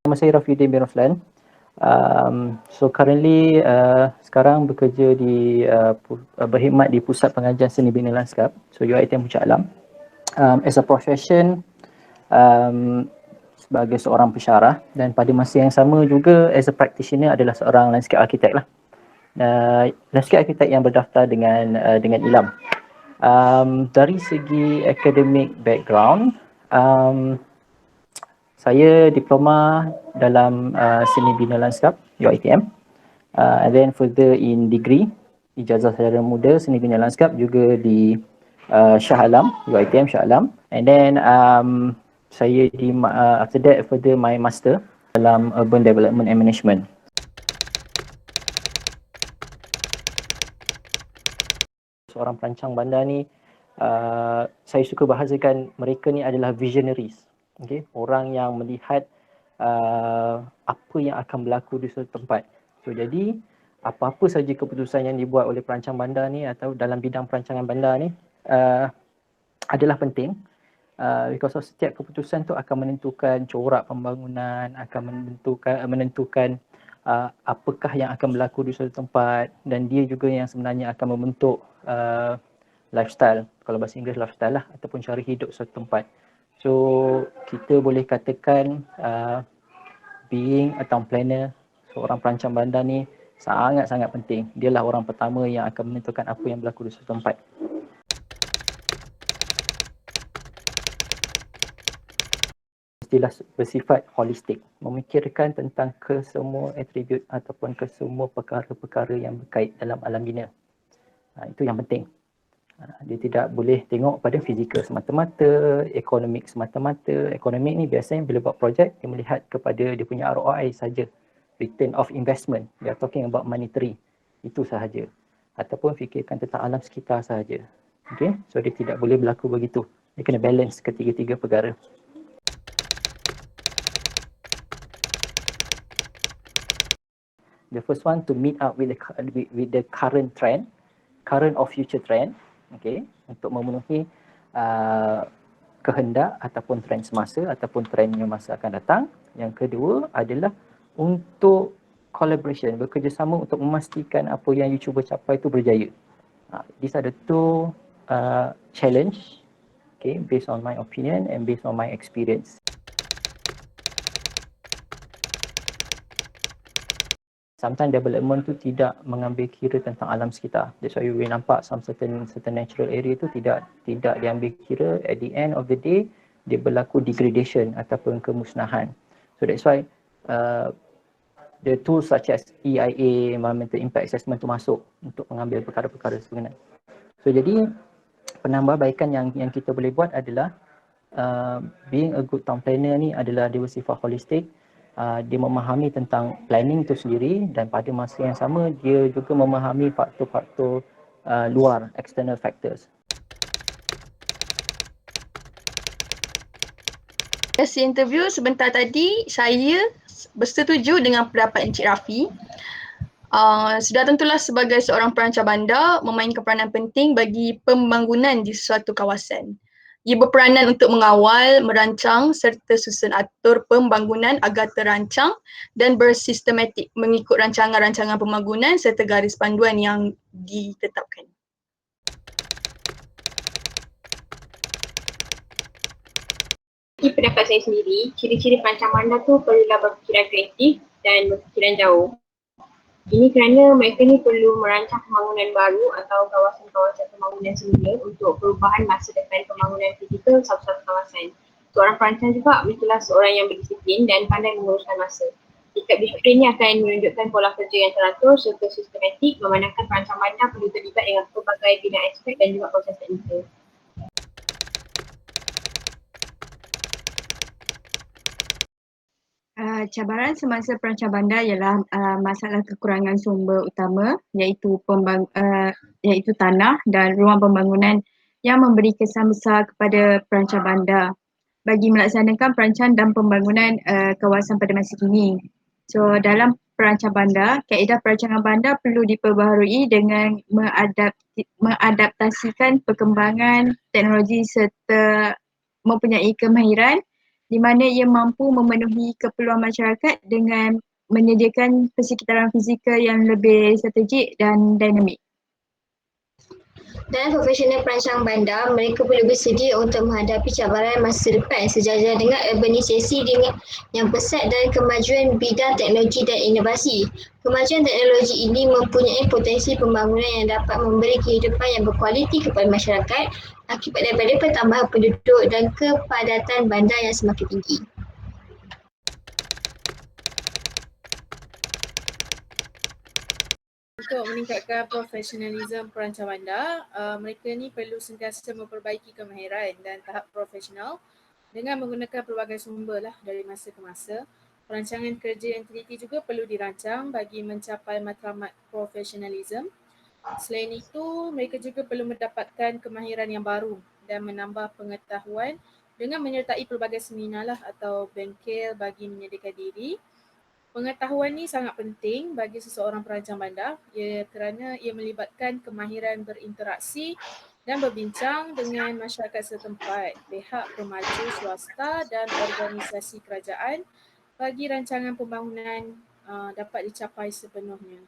Nama saya Rafiuddin bin Roslan. So currently sekarang bekerja di berkhidmat di Pusat Pengajian Seni Bina Lanskap, so UiTM Puncak Alam. As a profession, sebagai seorang pensyarah, dan pada masa yang sama juga as a practitioner adalah seorang landscape architect lah. Landscape architect yang berdaftar dengan ILAM. Dari segi academic background, saya diploma dalam Seni Bina Lanskap UiTM, and then further in degree Ijazah Sarjana Muda Seni Bina Lanskap juga di Shah Alam, UiTM Shah Alam, and then saya after that further my master dalam Urban Development and Management. Seorang perancang bandar ni, saya suka bahasakan mereka ni adalah visionaries. Okay? Orang yang melihat apa yang akan berlaku di suatu tempat. So jadi apa-apa saja keputusan yang dibuat oleh perancang bandar ni atau dalam bidang perancangan bandar ni adalah penting, because setiap keputusan tu akan menentukan corak pembangunan, akan menentukan apakah yang akan berlaku di suatu tempat, dan dia juga yang sebenarnya akan membentuk lifestyle, kalau bahasa Inggeris lifestyle lah, ataupun cara hidup suatu tempat. So kita boleh katakan being a town planner, seorang perancang bandar ni sangat-sangat penting. Dialah orang pertama yang akan menentukan apa yang berlaku di suatu tempat. Istilah bersifat holistik, memikirkan tentang kesemua atribut ataupun kesemua perkara-perkara yang berkait dalam alam bina. Itu yang penting. Dia tidak boleh tengok pada fizikal semata-mata, ekonomik semata-mata. Ekonomik ni biasanya bila buat projek, dia melihat kepada dia punya ROI saja, return of investment. They are talking about monetary. Itu sahaja. Ataupun fikirkan tentang alam sekitar sahaja. Okay? So dia tidak boleh berlaku begitu. Dia kena balance ketiga-tiga perkara. The first one, to meet up with the current trend, current or future trend. Okay, untuk memenuhi kehendak ataupun trend semasa ataupun trendnya masa akan datang. Yang kedua adalah untuk collaboration, bekerjasama untuk memastikan apa yang you cuba capai itu berjaya. These are the two challenge, okay, based on my opinion and based on my experience. Sometimes development tu tidak mengambil kira tentang alam sekitar. That's why you will nampak some certain natural area tu tidak diambil kira. At the end of the day, dia berlaku degradation ataupun kemusnahan. So that's why the tools such as EIA, Environmental Impact Assessment tu masuk untuk mengambil perkara-perkara sebenarnya. So jadi penambahbaikan yang kita boleh buat adalah being a good town planner ni adalah dia bersifat holistik. Dia memahami tentang planning itu sendiri, dan pada masa yang sama dia juga memahami faktor-faktor luar, external factors. Hasil interview sebentar tadi, saya bersetuju dengan pendapat Encik Rafi. Sudah tentulah sebagai seorang perancang bandar memainkan peranan penting bagi pembangunan di suatu kawasan. Ia berperanan untuk mengawal, merancang serta susun atur pembangunan agar terancang dan bersistematik mengikut rancangan-rancangan pembangunan serta garis panduan yang ditetapkan. Bagi pendapat saya sendiri, ciri-ciri perancang bandar tu perlulah berfikiran kreatif dan berfikiran jauh. Ini kerana mereka ni perlu merancang pembangunan baru atau kawasan-kawasan pembangunan semula untuk perubahan masa depan pembangunan fizikal satu-satu kawasan. Seorang perancang juga mestilah seorang yang berdisiplin dan pandai menguruskan masa. Sikap disiplin ni akan menunjukkan pola kerja yang teratur serta sistematik, memandangkan perancang bandar perlu terlibat dengan pelbagai bidang aspek dan juga proses teknikal. Cabaran semasa perancang bandar ialah masalah kekurangan sumber utama, iaitu tanah dan ruang pembangunan yang memberi kesan besar kepada perancang bandar bagi melaksanakan perancangan dan pembangunan kawasan pada masa kini. So dalam perancang bandar, kaedah perancangan bandar perlu diperbaharui dengan mengadaptasikan perkembangan teknologi serta mempunyai kemahiran di mana ia mampu memenuhi keperluan masyarakat dengan menyediakan persekitaran fizikal yang lebih strategik dan dinamik. Dan profesional perancang bandar, mereka perlu bersedia untuk menghadapi cabaran masa depan sejajar dengan urbanisasi yang pesat dan kemajuan bidang teknologi dan inovasi. Kemajuan teknologi ini mempunyai potensi pembangunan yang dapat memberi kehidupan yang berkualiti kepada masyarakat akibat daripada pertambahan penduduk dan kepadatan bandar yang semakin tinggi. Untuk meningkatkan profesionalisme perancang bandar, mereka ni perlu sentiasa memperbaiki kemahiran dan tahap profesional dengan menggunakan pelbagai sumber lah dari masa ke masa. Perancangan kerja yang teliti juga perlu dirancang bagi mencapai matlamat profesionalisme. Selain itu, mereka juga perlu mendapatkan kemahiran yang baru dan menambah pengetahuan dengan menyertai pelbagai seminar lah atau bengkel bagi menyediakan diri. Pengetahuan ni sangat penting bagi seseorang perancang bandar kerana ia melibatkan kemahiran berinteraksi dan berbincang dengan masyarakat setempat, pihak pemaju swasta dan organisasi kerajaan bagi rancangan pembangunan dapat dicapai sepenuhnya.